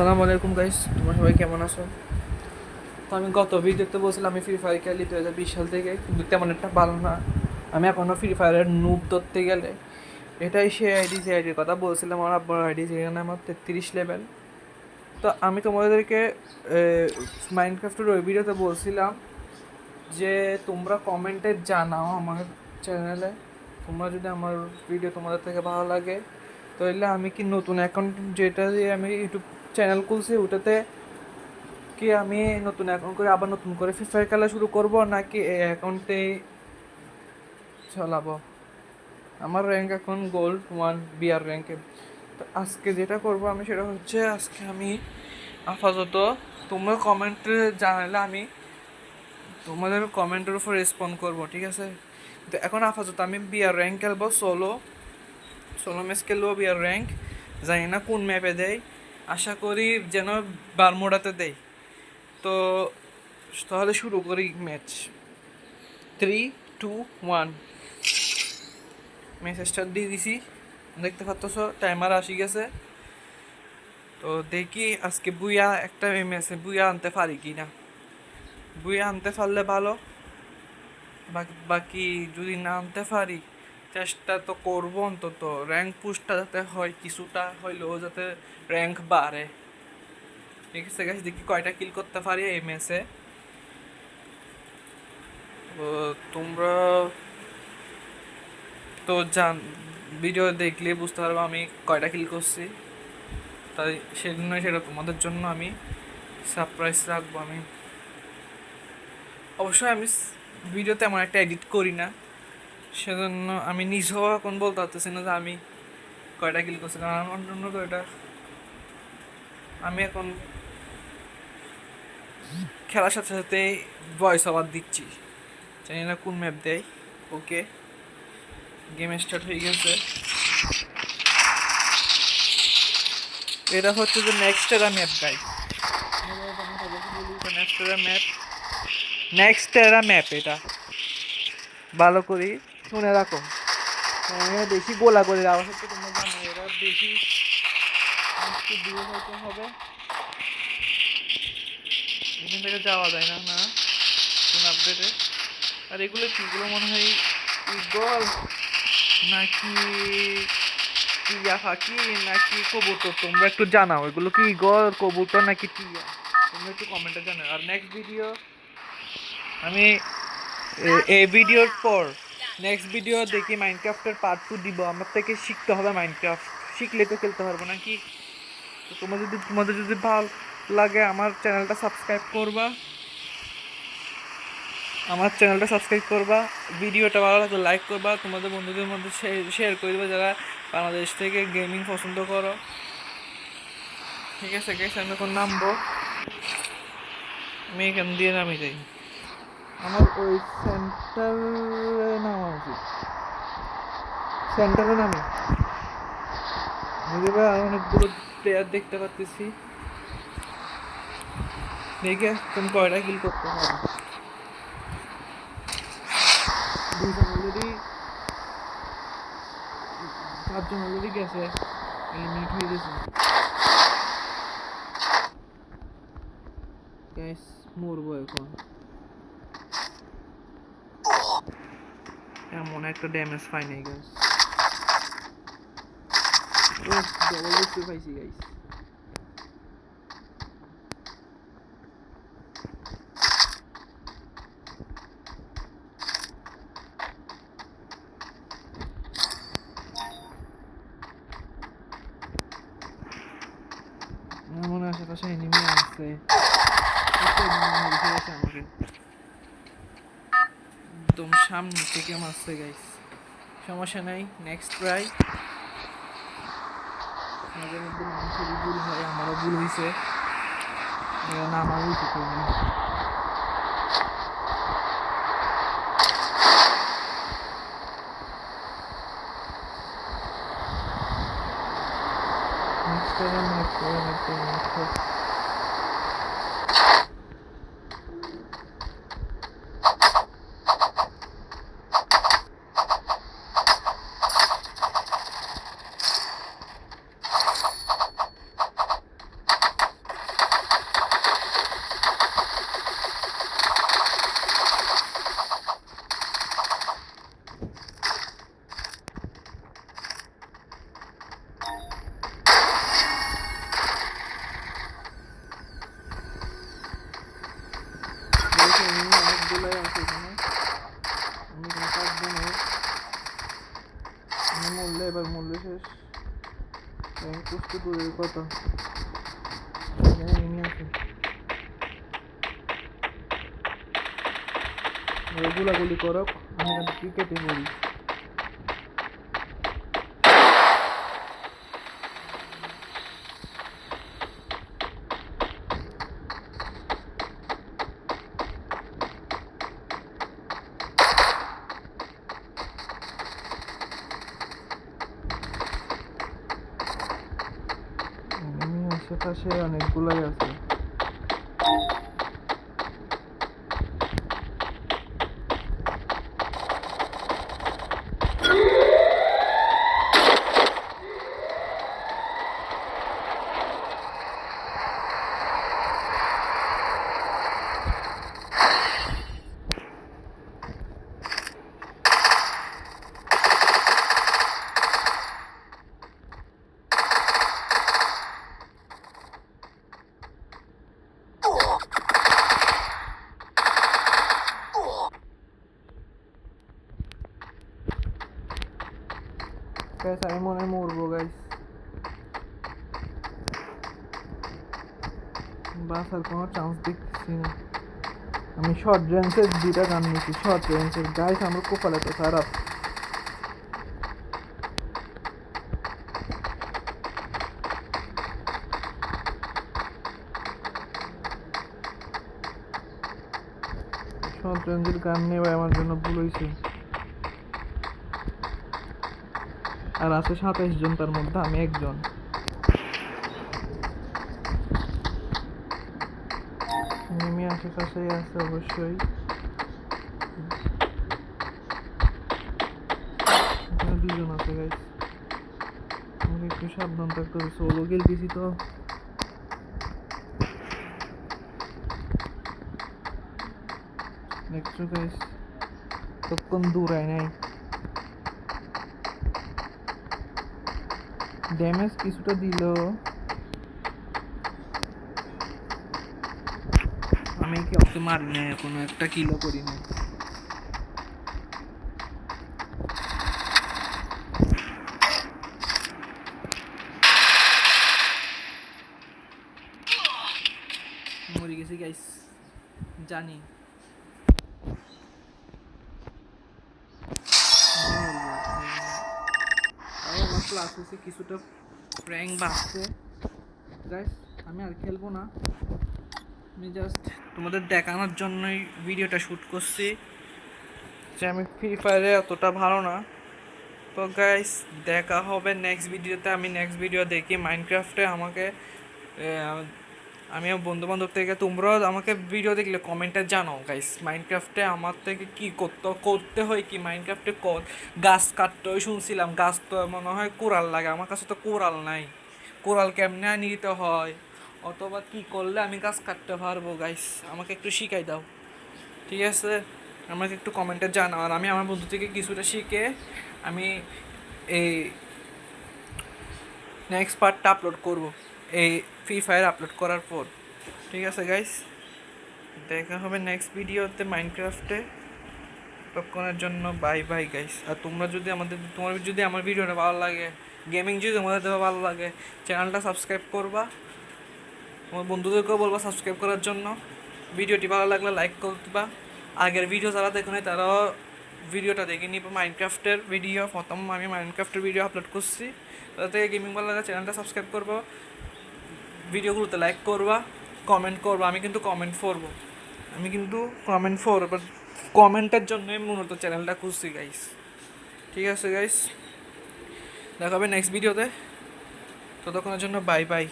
আসসালামু আলাইকুম গাইস, তোমরা সবাই কেমন আছো? তো আমি গত ভিডিওতে বলছিলাম আমি ফ্রি ফায়ার খেলি 2020 সাল থেকে, কিন্তু তেমন একটা ভালো না। আমি এখনও ফ্রি ফায়ারের নুব ধরতে গেলে এটাই সে আইডি, যে আইডির কথা বলছিলাম, আমার আব্বুর আইডি, যেখানে আমার 33 লেভেল। তো আমি তোমাদেরকে মাইনক্রাফটের ওই ভিডিওতে বলছিলাম যে তোমরা কমেন্টে জানাও আমার চ্যানেলে, তোমরা যদি আমার ভিডিও তোমাদের থেকে ভালো লাগে তাহলে আমি কি নতুন অ্যাকাউন্ট, যেটা দিয়ে আমি ইউটিউব চ্যানেল খুলছি, ওটাতে কি আমি নতুন অ্যাকাউন্ট করে আবার নতুন করে ফ্রি ফায়ার খেলা শুরু করব, নাকি এই অ্যাকাউন্টেই চালাবো। আমার র্যাঙ্ক এখন গোল্ড 1 বিআর র্যাঙ্কে। তো আজকে যেটা করব আমি, সেটা হচ্ছে আজকে আমি আপাতত তোমরা কমেন্টে জানালে আমি তোমাদের কমেন্টের উপর রেসপন্ড করব, ঠিক আছে? তো এখন আপাতত আমি বিআর র্যাঙ্ক খেলবো, সোলো ম্যাচ খেলবো বিআর র্যাঙ্ক। জানি না কোন ম্যাপে দেয়, আশা করি যেন বারমুডাতে দেয়। তো তাহলে শুরু করি ম্যাচ। 3, 2, 1 ম্যাচ স্টার্ট দিয়ে দিছি। দেখতে পাচ্ছ টাইমার আসি গেছে। তো দেখি আজকে বুইয়া একটা ম্যাচে বুইয়া আনতে পারি কি না। বুইয়া আনতে পারলে ভালো, বাকি যদি না আনতে পারি চেষ্টা তো করবো অন্তত র্যাঙ্ক পুশটা যাতে হয়, কিছুটা হইলেও যাতে র্যাঙ্ক বাড়ে। ঠিক আছে গাইস, দেখি কয়টা কিল করতে পারি এই ম্যাচে। তো তোমরা তো ভিডিও দেখলে বুঝতে পারবো আমি কয়টা কিল করছি। তাই সেজন্য সেটা তোমাদের জন্য আমি সারপ্রাইজ রাখবো। আমি অবশ্যই আমি ভিডিও তেমন একটা এডিট করি না, সেজন্য আমি নিজেও এখন বলতে পারতেছি না যে আমি কয়টা কিল করছি, কারণ আমার জন্য তো এটা আমি এখন খেলার সাথে সাথে ভয়েস ওভার দিচ্ছি। জানি না কোন ম্যাপ দেয়। ওকে, গেম স্টার্ট হয়ে গেছে। এটা হচ্ছে যে নেক্সট এরা ম্যাপ গাইস, নেক্সট এরা ম্যাপ এটা ভালো করে শুনে রাখো। বেশি গোলা করে আওয়াজ হচ্ছে, তোমরা জানো এরা বেশি দূরে হইতে হবে, এখান থেকে যাওয়া যায় না না কোন আপডেটে। আর এগুলো কিগুলো মনে হয় ইগল নাকি টিয়া পাখি নাকি কবুতর, তোমরা একটু জানাও এগুলো কি ইগল, কবুতর নাকি টিয়া, তোমরা একটু কমেন্টে জানাও। আর নেক্সট ভিডিও আমি এই ভিডিওর পর নেক্সট ভিডিও দেখি মাইনক্রাফটের পার্ট 2 দিব। আমার থেকে শিখতে হবে মাইনক্রাফট, শিখলে তো খেলতে পারবো নাকি। তো তোমাদের যদি ভালো লাগে আমার চ্যানেলটা সাবস্ক্রাইব করবা, ভিডিওটা ভালো লাগলে লাইক করবা, তোমাদের বন্ধুদের মধ্যে শেয়ার করে দেবে যারা বাংলাদেশ থেকে গেমিং পছন্দ করো। ঠিক আছে গাইস, আমি এখন নামবো, আমি এখান দিয়ে নামি যাই। আমার ওই সেন্টারে নামা উচিত, সেন্টারে নামি বুঝতে পারি। অনেকগুলো প্লেয়ার দেখতে পাচ্ছি, দেখে তুমি কয়টা কিল করতে পারো। দুজন অলরেডি, 4জন অলরেডি গেছে, এলিমিনেট হয়ে গেছে। গাইস মরবো এখন, এমন একটা ড্যামেজ পাই নাই গাইস। ডবল দেখতে পাইছি গাইস। মনে হয় আশেপাশে এনিমি আছে, আমাকে একদম সামনে থেকে মারছে গাইস। সমস্যা নাই, নেক্সট ট্রাই। মাঝে মধ্যে মানুষেরই ভুল হয়, আমারও ভুল হয়েছে, নামার উচিত হয়নি। নেক্সট টাইম অনেকগুলোই আছে এখানে। আমি এখানে থাকবো না, আমি মরলে এবার মরলে শেষ। কুস্তি দূরের কথা, এখানে নেমে আছে গুলাগুলি করক, আমি এখানে ক্রিকেটে পড়ি। আশেপাশে অনেকগুলোই আছে। গাইস আমি মনে হয় মরবো গাইস, বাঁচার কোনো চান্স দেখতেছি না। আমি শর্ট রেঞ্জের 2টা গান নিয়েছি, শর্ট রেঞ্জের। গাইস আমার কপালে তো খারাপ। শর্ট রেঞ্জের গান নেওয়া আমার জন্য ভুল হয়েছে। আর আছে 27 জন, তার মধ্যে আমি একজন। নেমে আশেপাশেই আছে অবশ্যই। এখানে 2 জন আছে গাইস, আমাকে একটু সাবধান থাকতে হবে। সোলো খেলতেছি তো। দেখছো গাইস তখন দূরায় নাই, ড্যামেজ কিছুটা দিল। আমি কি ওকে মারি নাই, কোনো একটা কিলও করি নাই। মরে গেছি গাইস, জানি আমার ক্লাস হয়েছে, কিছুটা প্র্যাঙ্ক বাঁচছে গাইস। আমি আর খেলবো না, আমি জাস্ট তোমাদের দেখানোর জন্যই ভিডিওটা শ্যুট করছি যে আমি ফ্রি ফায়ারে অতটা ভালো না। তো গাইস দেখা হবে নেক্সট ভিডিওতে। আমি নেক্সট ভিডিও দেখি মাইনক্রাফটে। আমাকে আমি বন্ধু বান্ধব থেকে তোমরাও আমাকে ভিডিও দেখলে কমেন্টে জানাও গাইস, মাইনক্রাফটে আমার থেকে কি করতে হয় কি। মাইনক্রাফটে গাছ কাটতে হয় শুনছিলাম, গাছ তো মনে হয় কোরাল লাগে, আমার কাছে তো কোরাল নাই। কোরাল কেমনে নিতে হয় অথবা কি করলে আমি গাছ কাটতে পারবো গাইস, আমাকে একটু শিখাই দাও, ঠিক আছে? আমাকে একটু কমেন্টে জানাও। আর আমি আমার বন্ধু থেকে কিছুটা শিখে আমি এই নেক্সট পার্টটা আপলোড করব এই ফ্রি ফায়ার আপলোড করার পর, ঠিক আছে গাইস? দেখা হবে নেক্সট ভিডিওতে মাইনক্রাফটে। ততক্ষণের জন্য বাই বাই গাইস। আর তোমার যদি আমার ভিডিওটা ভালো লাগে, গেমিং যদি তোমাদের ভালো লাগে, চ্যানেলটা সাবস্ক্রাইব করবা, তোমার বন্ধুদেরকেও বলবা সাবস্ক্রাইব করার জন্য। ভিডিওটি ভালো লাগলে লাইক করবা। আগের ভিডিও যারা দেখো নাই তারাও ভিডিওটা দেখে নিব, মাইনক্রাফটের ভিডিও। প্রথম আমি মাইনক্রাফটের ভিডিও আপলোড করছি, তাতে গেমিং ভালো লাগে চ্যানেলটা সাবস্ক্রাইব করবো, ভিডিওগুলোতে লাইক করবা, কমেন্ট করবা। আমি কিন্তু কমেন্ট করবো, বাট কমেন্টের জন্যই মূলত চ্যানেলটা খুঁজছি গাইস, ঠিক আছে গাইস? দেখা হবে নেক্সট ভিডিওতে, ততক্ষণের জন্য বাই বাই।